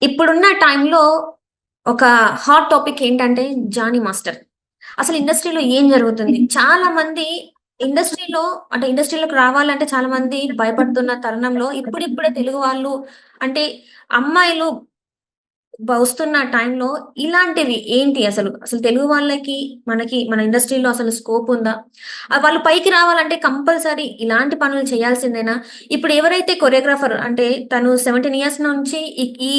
ఇప్పుడున్న టైంలో ఒక హాట్ టాపిక్ ఏంటంటే 'జానీ మాస్టర్.' అసలు ఇండస్ట్రీలో ఏం జరుగుతుంది? చాలా మంది ఇండస్ట్రీలో అంటే ఇండస్ట్రీలోకి రావాలంటే చాలా మంది భయపడుతున్న తరుణంలో ఇప్పుడిప్పుడే తెలుగు వాళ్ళు అంటే అమ్మాయిలు వస్తున్న టైంలో ఇలాంటివి ఏంటి అసలు? అసలు తెలుగు వాళ్ళకి, మనకి మన ఇండస్ట్రీలో అసలు స్కోప్ ఉందా? వాళ్ళు పైకి రావాలంటే కంపల్సరీ ఇలాంటి పనులు చేయాల్సిందేనా? ఇప్పుడు ఎవరైతే కొరియోగ్రాఫర్ అంటే తను 17 ఇయర్స్ నుంచి ఈ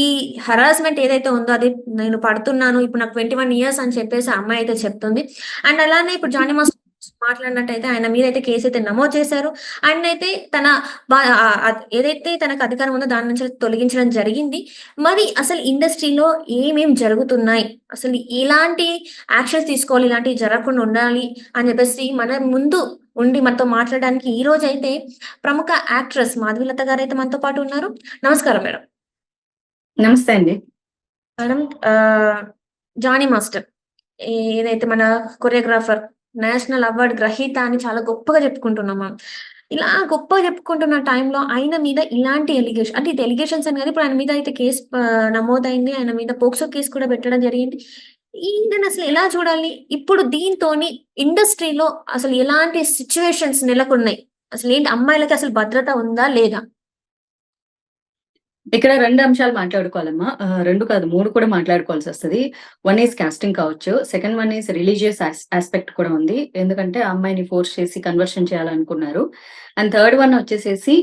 హరాస్మెంట్ ఏదైతే ఉందో అది నేను పడుతున్నాను. ఇప్పుడు నాకు 21 ఇయర్స్ అని చెప్పేసి ఆ అమ్మాయి అయితే చెప్తుంది. అండ్ అలానే ఇప్పుడు జానీ మాస్టర్ మాట్లాడినట్టయితే ఆయన మీదైతే కేసయితే నమోదు చేశారు. ఆయన్నయితే తన ఏదైతే తనకు అధికారం ఉందో దాని నుంచి తొలగించడం జరిగింది. మరి అసలు ఇండస్ట్రీలో ఏమేం జరుగుతున్నాయి? అసలు ఎలాంటి యాక్షన్స్ తీసుకోవాలి? ఇలాంటివి జరగకుండా ఉండాలి అని చెప్పేసి మన ముందు ఉండి మనతో మాట్లాడడానికి ఈరోజైతే ప్రముఖ యాక్ట్రెస్ మాధవీలత గారైతే మనతో పాటు ఉన్నారు. నమస్కారం మేడం. నమస్తే అండి. మేడం జానీ మాస్టర్ ఏదైతే మన కొరియోగ్రాఫర్, నేషనల్ అవార్డ్ గ్రహీత అని చాలా గొప్పగా చెప్పుకుంటున్నాం మనం. ఇలా గొప్పగా చెప్పుకుంటున్న టైంలో ఆయన మీద ఇలాంటి అంటే ఇది ఎలిగేషన్స్ అని కాదు. ఇప్పుడు ఆయన మీద అయితే కేస్ నమోదైంది. ఆయన మీద పోక్సో కేస్ కూడా పెట్టడం జరిగింది. ఈయనని అసలు ఎలా చూడాలి? ఇప్పుడు దీంతోని ఇండస్ట్రీలో అసలు ఎలాంటి సిట్యుయేషన్స్ నెలకొన్నాయి? అసలేంటి అమ్మాయిలకి అసలు భద్రత ఉందా? లేదా? ఇక్కడ 2 అంశాలు మాట్లాడుకోవాలమ్మా. 2 కాదు 3 కూడా మాట్లాడుకోవాల్సొస్తది. వన్ ఈజ్ కాస్టింగ్ కావచ్చు. Second one is religious aspect కూడా ఉంది. ఎందుకంటే ఆ అమ్మాయిని ఫోర్స్ చేసి కన్వర్షన్ చేయాలనుకున్నారు. అండ్ థర్డ్ వన్ వచ్చేసేసి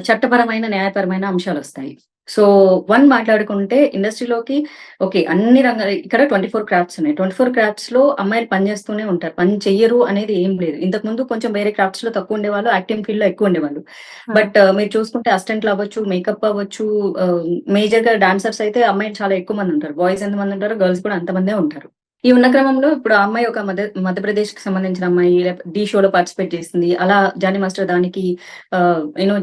చట్టపరమైన, న్యాయపరమైన అంశాలొస్తాయి. సో, వన్ మాట్లాడుకుంటే ఇండస్ట్రీలోకి ఓకే. అన్ని రంగాలు ఇక్కడ 24 క్రాఫ్ట్స్ ఉన్నాయి. 24 క్రాఫ్ట్స్‌లో అమ్మాయిలు పని చేస్తూనే ఉంటారు. పని చెయ్యరు అనేది ఏం లేదు. ఇంతకుముందు కొంచెం వేరే క్రాఫ్ట్స్‌లో తక్కువ ఉండేవాళ్ళు. యాక్టింగ్ ఫీల్డ్‌లో ఎక్కువ ఉండేవాళ్ళు. బట్ మీరు చూసుకుంటే అసిస్టెంట్లు అవ్వచ్చు, మేకప్ అవ్వచ్చు, మేజర్‌గా డాన్సర్స్ అయితే అమ్మాయిలు చాలా ఎక్కువ మంది ఉంటారు. బాయ్స్ ఎంతమంది ఉంటారో గర్ల్స్ కూడా అంతమందే ఉంటారు. ఈ ఉన్న క్రమంలో ఇప్పుడు ఆ అమ్మాయి ఒక మధ్యప్రదేశ్‌కి సంబంధించిన అమ్మాయి ఢీ షోలో పార్టిసిపేట్ చేసింది. అలా జానీ మాస్టర్ దానికి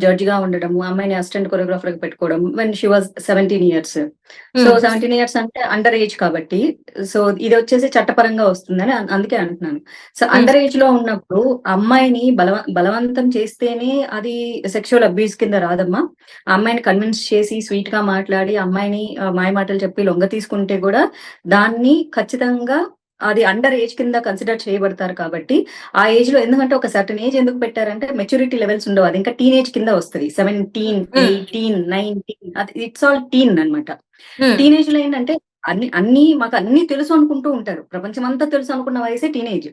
జడ్జ్‌గా ఉండడము, ఆ అమ్మాయిని అసిస్టెంట్ కొరియోగ్రాఫర్‌గా పెట్టుకోవడం when she was 17 years. So, 17 years అంటే అండర్ ఏజ్ కాబట్టి సో, ఇది వచ్చేసి చట్టపరంగా వస్తుందని అందుకే అంటున్నాను. సో, అండర్ ఏజ్‌లో ఉన్నప్పుడు అమ్మాయిని బలవంతం చేస్తేనే అది సెక్షువల్ అబ్యూస్ కింద రాదమ్మా. ఆ అమ్మాయిని కన్విన్స్ చేసి స్వీట్‌గా మాట్లాడి అమ్మాయిని మాయమాటలు చెప్పి లొంగ తీసుకుంటే కూడా దాన్ని ఖచ్చితంగా అది అండర్ ఏజ్ కింద కన్సిడర్ చేయబడతారు కాబట్టి, ఆ ఏజ్‌లో ఎందుకంటే ఒక సర్టెన్ ఏజ్ ఎందుకు పెట్టారంటే మెచ్యూరిటీ లెవెల్స్ ఉండవు. అది ఇంకా టీనేజ్ కింద వస్తది. 17, 18, 19 అది ఇట్స్ ఆల్ టీన్ అన్నమాట. టీనేజ్‌లో ఏంటంటే అన్ని మాకన్నీ తెలుసు అనుకుంటూ ఉంటారు. ప్రపంచమంతా తెలుసు అనుకున్న వయసే టీనేజ్.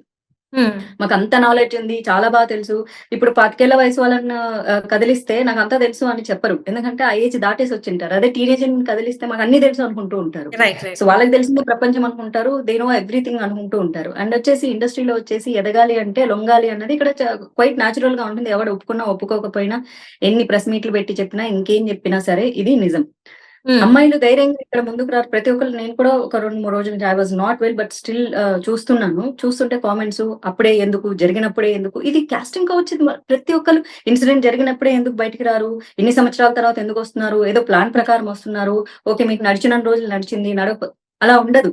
మాకంత నాలెడ్జ్ ఉంది. చాలా బాగా తెలుసు. ఇప్పుడు 25 ఏళ్ల వయసు వాళ్ళని కదిలిస్తే నాకంతా తెలుసు అని చెప్పరు. ఎందుకంటే ఆ ఏజ్ దాటేసి వచ్చింటారు. అదే టీనేజర్‌ని కదిలిస్తే మాకన్నీ తెలుసు అనుకుంటూ ఉంటారు. రైట్. సో, వాళ్ళకి తెలిసిందే ప్రపంచం అనుకుంటారు. దే నో ఎవ్రీథింగ్ అనుకుంటూ ఉంటారు. అండ్ వచ్చేసి ఇండస్ట్రీలో వచ్చేసి ఎదగాలి అంటే లొంగాలి అన్నది ఇక్కడ క్వైట్ న్యాచురల్‌గా ఉంటుంది. ఎవడు ఒప్పుకున్నా, ఒప్పుకోకపోయినా, ఎన్ని ప్రెస్ మీట్లు పెట్టి చెప్పినా, ఇంకేం చెప్పినా సరే ఇది నిజం. అమ్మాయిలు ధైర్యంగా ఇక్కడ ముందుకు రారు. ప్రతి ఒక్కళ్ళు నేను కూడా ఒక 2, 3 రోజులు నుంచి I was not well but still చూస్తున్నాను. చూస్తుంటే కామెంట్స్ అప్పుడే ఎందుకు? జరిగినప్పుడే ఎందుకు? ఇది కాస్టింగ్ కౌచ్ ప్రతి ఒక్కళ్ళు ఇన్సిడెంట్ జరిగినప్పుడే ఎందుకు బయటికి రారు? ఇన్ని సంవత్సరాల తర్వాత ఎందుకొస్తున్నారు? ఏదో ప్లాన్ ప్రకారం వస్తున్నారు. ఓకే. మీకు నడిచినన్ని రోజులు నడిచింది. అలా ఉండదు.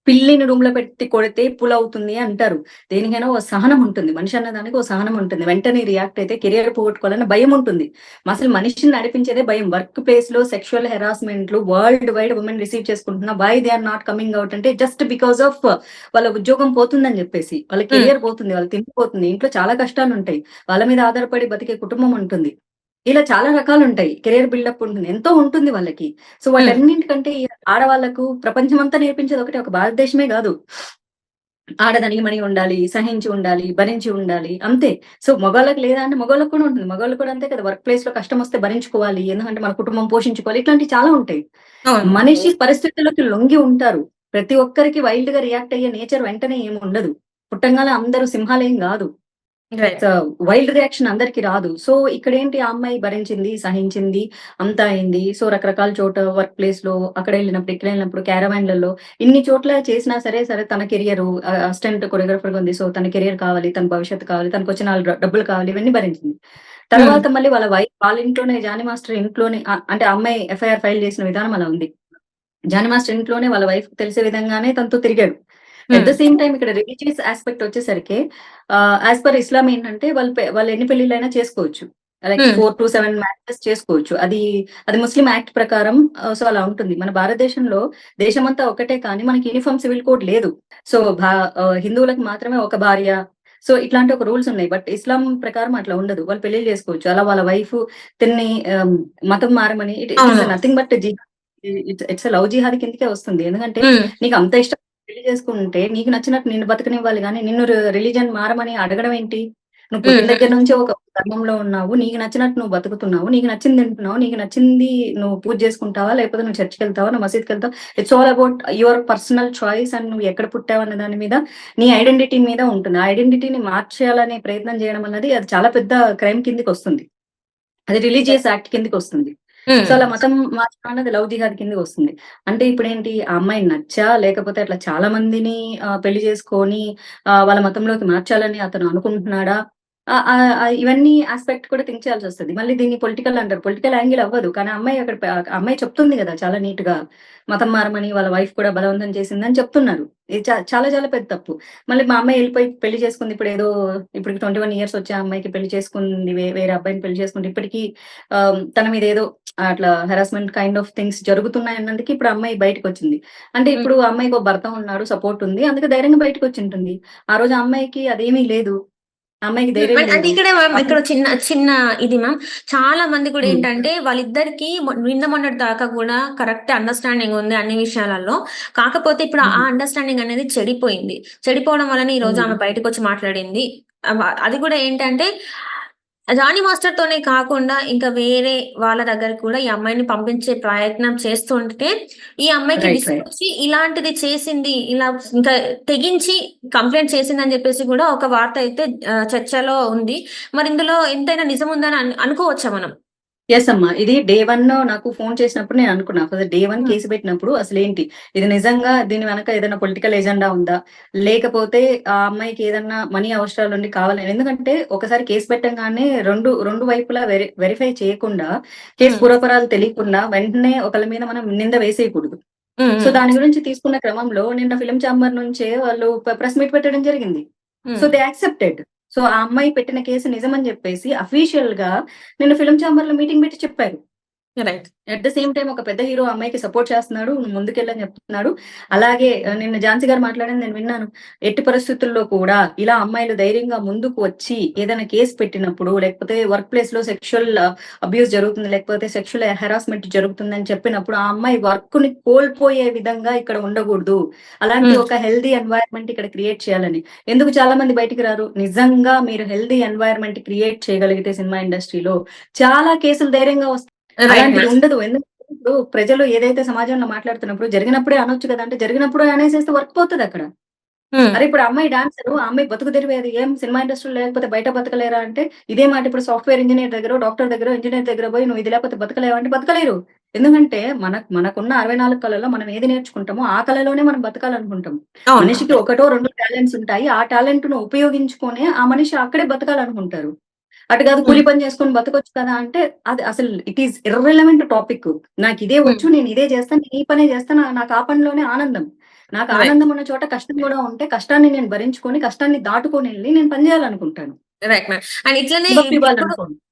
పిల్లిని రూమ్‌లో పెట్టి కొడితే పులవుతుంది అంటారు. దేనికైనా ఓ సహనం ఉంటుంది. మనిషి అన్నదానికి ఓ సహనం ఉంటుంది. వెంటనే రియాక్ట్ అయితే కెరియర్ పోగొట్టుకోవాలన్న భయం ఉంటుంది. అసలు మనిషిని నడిపించేదే భయం. వర్క్ ప్లేస్‌లో సెక్షువల్ హెరాస్మెంట్‌లు వరల్డ్ వైడ్ వుమెన్ రిసీవ్ చేసుకుంటున్నా why they are not coming out అంటే జస్ట్ బికాస్ ఆఫ్ వాళ్ళ ఉద్యోగం పోతుందని చెప్పేసి. వాళ్ళ కెరియర్ పోతుంది. వాళ్ళ తిండి పోతుంది. ఇంట్లో చాలా కష్టాలుంటాయి. వాళ్ళ మీద ఆధారపడి బతికే కుటుంబం ఉంటుంది. ఇలా చాలా రకాలుంటాయి. కెరియర్ బిల్డప్ ఉంటుంది. ఎంతో ఉంటుంది వాళ్ళకి. సో, వాటన్నింటికంటే ఈ ఆడవాళ్ళకు ప్రపంచమంతా నేర్పించేది ఒకటే. ఒక భారతదేశమే గాదు. ఆడదనిగిమణి ఉండాలి, సహించి ఉండాలి, భరించి ఉండాలి అంతే. సో, మగవాళ్ళకి లేదా అంటే మగవాళ్ళకి కూడా ఉంటుంది. మగవాళ్ళు కూడా అంతే కదా! వర్క్ ప్లేస్‌లో కష్టమొస్తే భరించుకోవాలి. ఎందుకంటే మన కుటుంబం పోషించుకోవాలి. ఇట్లాంటివి చాలా ఉంటాయి. మనిషి పరిస్థితులకు లొంగి ఉంటారు. ప్రతి ఒక్కరికి వైల్డ్‌గా రియాక్ట్ అయ్యే నేచర్ వెంటనే ఏమి ఉండదు. పుట్టంగానే అందరూ సింహాలేం గాదు. సో, వైల్డ్ రియాక్షన్ అందరికి రాదు. సో, ఇక్కడేంటి ఆ అమ్మాయి భరించింది, సహించింది, అంతా అయింది. సో, రకరకాల చోట వర్క్ ప్లేస్‌లో అక్కడెళ్ళినప్పుడు, ఇక్కడెళ్ళినప్పుడు క్యారవాన్‌లలో ఇన్ని చోట్ల చేసినా సరే, తన కెరియరు అసిస్టెంట్ కొరియోగ్రాఫర్‌గా ఉంది. సో, తన కెరియర్ కావాలి, తన భవిష్యత్తు కావాలి, తనకొచ్చిన డబ్బులు కావాలి, ఇవన్నీ భరించింది. తర్వాత మళ్ళీ వాళ్ళ ఇంట్లోనే జానీ మాస్టర్ ఇంట్లోనే అంటే ఆ అమ్మాయి ఎఫ్ఐఆర్ ఫైల్ చేసిన విధానం అలా ఉంది. జానీ మాస్టర్ ఇంట్లోనే వాళ్ళ వైఫ్‌కి తెలిసే విధంగానే తనతో తిరిగాడు. అట్ ద సేమ్ టైమ్ ఇక్కడ రిలీజియస్ యాస్పెక్ట్ వచ్చేసరికి యాస్ పర్ ఇస్లాం ఏంటంటే వాళ్ళు ఎన్ని పెళ్లిళ్ళైనా చేసుకోవచ్చు. లైక్ హ్మ్. 4 to 7 మ్యారేజెస్ చేసుకోవచ్చు. అది ముస్లిం యాక్ట్ ప్రకారం సో, అలా ఉంటుంది. మన భారతదేశంలో దేశమంతా ఒకటే కానీ మనకి యూనిఫార్మ్ సివిల్ కోడ్ లేదు. సో, హిందువులకు మాత్రమే ఒక భార్య. సో, ఇట్లాంటి ఒక రూల్స్ ఉన్నాయి. బట్ ఇస్లాం ప్రకారం అట్లా ఉండదు. వాళ్ళు పెళ్లిళ్లు చేసుకోవచ్చు. అలా వాళ్ళ వైఫ్ తిన్ని మతం మారమని ఇట్ ఈస్ అవును. నథింగ్ బట్ ఇట్స్ లవ్ జిహాద్ కిందకే వస్తుంది. ఎందుకంటే హ్మ్. నీకు అంత ఇష్టం పెళ్లి చేసుకుంటే నీకు నచ్చినట్టు నిన్ను బతకనివ్వాలి గానీ నిన్ను రిలీజియన్ మారమని అడగడం ఏంటి? నువ్వు హ్మ్. పుట్టిన దగ్గర నుంచే ఒక ధర్మంలో ఉన్నావు. నీకు నచ్చినట్టు నువ్వు బతుకుతున్నావు. నీకు నచ్చింది తింటున్నావు. నీకు నచ్చింది నువ్వు పూజ చేసుకుంటావా? లేకపోతే నువ్వు చర్చ్‌కెళ్తావా? నువ్వు మసీద్‌కెళ్తావా? It's all about your personal choice and నువ్వు ఎక్కడ పుట్టావన్న దాని మీద నీ ఐడెంటిటీ మీద ఉంటుంది. ఆ ఐడెంటిటీని మార్చేయాలనే ప్రయత్నం చేయడం అన్నది అది చాలా పెద్ద క్రైమ్ కిందకొస్తుంది. అది రిలీజియస్ యాక్ట్ కిందకొస్తుంది. సో, అలా హ్మ్. మతం మార్చడం అన్నది లవ్ జిహాద్ కిందకొస్తుంది. అంటే ఇప్పుడేంటి ఆ అమ్మాయి నచ్చా లేకపోతే అట్లా చాలా మందిని పెళ్లి చేసుకొని వాళ్ళ మతంలోకి మార్చాలని అతను అనుకుంటున్నాడా? ఇవన్నీ యాస్పెక్ట్ కూడా థింక్ చేయాల్సొస్తది. మళ్ళీ దీన్ని పొలిటికల్ అంటారు. పొలిటికల్ యాంగిల్ అవ్వదు. కానీ ఆ అమ్మాయి అక్కడ ఆ అమ్మాయి చెప్తుంది గదా! చాలా నీట్‌గా మతం మారమని వాళ్ళ వైఫ్ కూడా బలవంతం చేసిందని చెప్తున్నారు. ఇది చాలా చాలా పెద్ద తప్పు. మళ్ళీ మా అమ్మాయి ఎళ్ళిపోయి పెళ్లి చేసుకుంది. ఇప్పటికి 21 ఇయర్స్ వచ్చే అమ్మాయికి పెళ్లి చేసుకుంది. వేరే అబ్బాయిని పెళ్లి చేసుకుంటే ఇప్పటికి తన మీద ఏదో అట్లా హెరాస్మెంట్ కైండ్ ఆఫ్ థింగ్స్ జరుగుతున్నాయన్నందుకు ఇప్పుడు ఆ అమ్మాయి బయటకొచ్చింది. అంటే హ్మ్. ఇప్పుడు ఆ అమ్మాయికి ఒక భర్త ఉన్నాడు. సపోర్ట్ ఉంది. అందుకే ధైర్యంగా బయటకొచ్చింటుంది. ఆ రోజు ఆ అమ్మాయికి అదేమీ లేదు. ఆ అమ్మాయికి ధైర్యం అంటే లేదు. ఇక్కడ మ్యామ్ అప్పుడు ఇక్కడ చిన్న చిన్న ఇది మ్యామ్. చాలా మంది కూడా హ్మ్. ఏంటంటే వాళ్ళిద్దరికీ నిన్న మొన్నటి దాకా కూడా కరెక్ట్ అండర్‌స్టాండింగ్ ఉంది అన్ని విషయాలలో. కాకపోతే ఇప్పుడు ఆ హ్మ్. అండర్‌స్టాండింగ్ అనేది చెడిపోయింది. చెడిపోవడం వల్లనే ఈరోజు హ్మ్. ఆమె బయటకొచ్చి మాట్లాడింది. అది కూడా ఏంటంటే జానీ మాస్టర్‌తోనే కాకుండా ఇంకా వేరే వాళ్ళ దగ్గరికి కూడా ఈ అమ్మాయిని పంపించే ప్రయత్నం చేస్తుంటే, ఈ అమ్మాయికి రైట్. విసుగొచ్చి ఇలాంటిది చేసింది. ఇలా ఇంకా తెగించి కంప్లెయింట్ చేసిందని జెప్పేసి గూడా ఒక వార్త అయితే చర్చలో ఉంది. మరి ఇందులో ఎంతైనా నిజం ఉందని అనుకోవచ్చా మనం? యెస్ అమ్మా. ఇది డే 1 నాకు ఫోను చేసినప్పుడు నేను అనుకున్నా. అసలు డే 1 హ్మ్. కేసు పెట్టినప్పుడు అసలేంటి? ఇది నిజంగా దీని వెనక ఏదైనా పొలిటికల్ ఎజెండా ఉందా? లేకపోతే ఆ అమ్మాయికి ఏదన్నా మనీ అవసరాలుండి కావాలని ఎందుకంటే ఒకసారి కేసు పెట్టంగానే రెండు వైపులా వెరిఫై చేయకుండా కేసు హ్మ్. పూర్వపరాలు తెలియకుండా వెంటనే ఒకళ్ళ మీద మనం నింద వేసేయకూడదు. హ్మ్. సో, హ్మ్. దాని గురించి తీసుకున్న క్రమంలో నిన్న ఫిల్మ్ చాంబర్ నుంచే వాళ్ళు ప్రెస్ మీట్ పెట్టడం జరిగింది. సో, హ్మ్. They accepted. సో, ఆ అమ్మాయి పెట్టిన కేసు నిజమని జెప్పేసి అఫీషియల్‌గా నిన్న ఫిల్మ్ చాంబర్‌లో మీటింగ్ పెట్టి చెప్పారు. Right. At the same time ఒక పెద్ద హీరో ఆ అమ్మాయికి సపోర్ట్ చేస్తున్నాడు. నువ్వు ముందుకెళ్ళని చెప్తున్నాడు. అలాగే నిన్న ఝాన్సీ గారు మాట్లాడింది నేను విన్నాను. ఎట్టి పరిస్థితుల్లో కూడా ఇలా అమ్మాయిలు ధైర్యంగా ముందుకు వచ్చి ఏదైనా కేస్ పెట్టినప్పుడు లేకపోతే వర్క్ ప్లేస్‌లో సెక్షువల్ అబ్యూస్ జరుగుతుంది. లేకపోతే సెక్షువల్ హెరాస్మెంట్ జరుగుతుందని చెప్పినప్పుడు ఆ అమ్మాయి వర్క్‌ని కోల్పోయే విధంగా ఇక్కడ ఉండకూడదు. అలాంటి హ్మ్. ఒక హెల్తీ ఎన్వైర్న్‌మెంట్ ఇక్కడ క్రియేట్ చేయాలని. ఎందుకు చాలా మంది బయటికి రారు? నిజంగా మీరు హెల్తీ ఎన్వైర్న్‌మెంట్ క్రియేట్ చేయగలిగితే సినిమా ఇండస్ట్రీలో చాలా కేసులు ధైర్యంగా వస్తాయి. రైట్ అలాంటిది మ్యామ్. ఉండదు. ఎందుకంటే ఇప్పుడు ప్రజలు ఏదైతే సమాజంలో మాట్లాడుతున్నప్పుడు జరిగినప్పుడే అనొచ్చు కదా! అంటే జరిగినప్పుడు అనేసేస్తే వర్క్ పోతదక్కడ. హ్మ్. అరే! ఇప్పుడు ఆ అమ్మాయి డాన్సరు, ఆ అమ్మాయి బతుకు తెరువేది ఏం సినిమా ఇండస్ట్రీలో లేకపోతే బయట బతకలేరా అంటే, ఇదే మాట ఇప్పుడు సాఫ్ట్‌వేర్ ఇంజినీర్ దగ్గరో, డాక్టర్ దగ్గరో, ఇంజినీర్ దగ్గర పోయి నువ్వు ఇది లేకపోతే బతకలేవా అంటే బతకలేరు. ఎందుకంటే మనకున్న 64 కళల్లో మనం ఏది నేర్చుకుంటామో ఆ కళలోనే మనం బతకాలనుకుంటాం. అవును. మనిషికి ఒకటో, రెండో టాలెంట్స్ ఉంటాయి. ఆ టాలెంట్‌ను ఉపయోగించుకొనే ఆ మనిషి అక్కడే బతకాలనుకుంటారు. అటు కాదు హ్మ్. కూలి పని చేసుకొని బతకొచ్చు కదా! అంటే అది అసలు ఇట్ ఈస్ ఇర్రెలెవెంట్ టాపిక్. నాకిదే హ్మ్. వచ్చు. నేను ఇదే చేస్తాను. నేను ఈ పనే చేస్తాను. నాకు ఆ పనిలోనే ఆనందం. నాకు రైట్. ఆనందం ఉన్న చోట కష్టం గూడా ఉంటే కష్టాన్ని నేను భరించుకొని, కష్టాన్ని దాటుకొనెళ్ళి నేను పని చేయాలనుకుంటాను. Right ma'am. అండ్ ఇట్లనే గివ్ అప్ ఇప్పుడు ఇవ్వాలనుకోను.